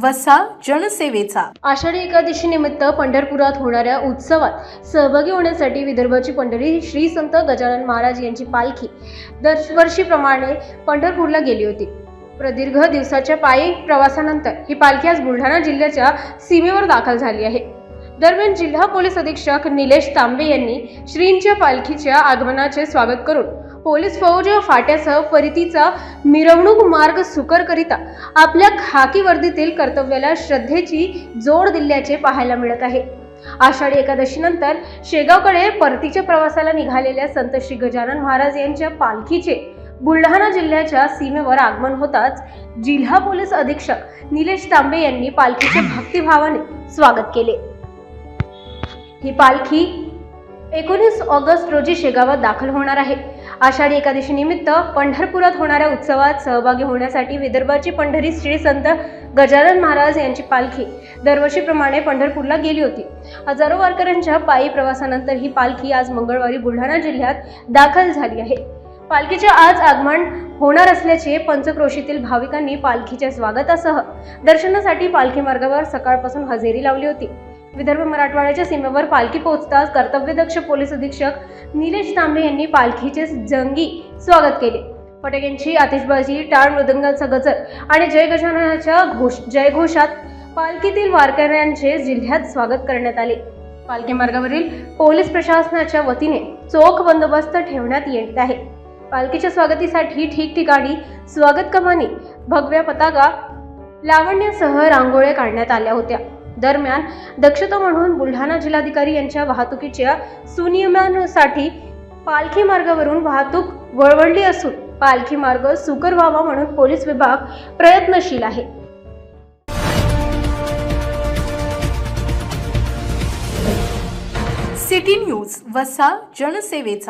वसा जनसेवेचा। आषाढी एकादशी निमित्त पंढरपुरात होणाऱ्या उत्सवात सहभागी होण्यासाठी विदर्भाची पंढरी श्री संत गजानन महाराज यांची पालखी दरवर्षीप्रमाणे पंढरपूरला गेली होती। प्रदीर्घ दिवसाच्या पायी प्रवासानंतर ही पालखी आज बुलढाणा जिल्ह्याच्या सीमेवर दाखल झाली आहे। दरम्यान जिल्हा पोलीस अधीक्षक निलेश तांबे यांनी श्रींच्या पालखीच्या आगमनाचे स्वागत करून पोलीस फौज फाट्यासह परतीचा मिरवणूक मार्ग सुकर करिता आपल्या खाकी वर्दीतील कर्तव्याला श्रद्धेची जोड दिल्याचे पाहायला मिळत आहे। आषाढी एकादशीनंतर शेगावकडे परतीच्या प्रवासाला निघालेल्या संत श्री गजानन महाराज यांच्या पालखीचे बुलढाणा जिल्ह्याच्या सीमेवर आगमन होताच जिल्हा पोलीस अधीक्षक निलेश तांबे यांनी पालखीचे भक्तिभावाने स्वागत केले। ही पालखी 19 ऑगस्ट रोजी शेगावात दाखल होणार आहे। आषाढी एकादशी निमित्त पंढरपुरात होणाऱ्या उत्सवात सहभागी होण्यासाठी विदर्भाची पंढरी श्री संत गजानन महाराज यांची पालखी दरवर्षीप्रमाणे पंढरपूरला गेली होती। हजारो वारकऱ्यांच्या पायी प्रवासानंतर ही पालखी आज मंगळवारी बुलढाणा जिल्ह्यात दाखल झाली आहे। पालखीचे आज आगमन होणार असल्याचे पंचक्रोशीतील भाविकांनी पालखीच्या स्वागतासह दर्शनासाठी पालखी मार्गावर सकाळपासून हजेरी लावली होती। विदर्भ मराठवाड्याच्या सीमेवर पालखी पोहोचताच कर्तव्यदक्ष पोलीस अधीक्षक निलेश तांबे यांनी पालखीचे जंगी स्वागत केले। फटाक्यांची आतिषबाजी, टाळ मृदंगाचा गजर आणि जय गजाननाच्या जयघोषात पालखीतील वारकऱ्यांचे जिल्ह्यात स्वागत करण्यात आले। पालखी मार्गावरील पोलीस प्रशासनाच्या वतीने चोख बंदोबस्त ठेवण्यात येत आहे। पालखीच्या स्वागतीसाठी ठिकठिकाणी स्वागत कमानी, भगव्या पताका, लावण्यासह रांगोळ्या काढण्यात आल्या होत्या। दरम्यान दक्षता म्हणून बुलढाणा जिल्हाधिकारी यांच्या वाहतुकीच्या सुनियमनासाठी पालखी मार्गावरून वाहतूक वळवली असून पालखी मार्ग सुकर व्हावा म्हणून पोलीस विभाग प्रयत्नशील आहे। सिटी न्यूज वसा जनसेवेचा।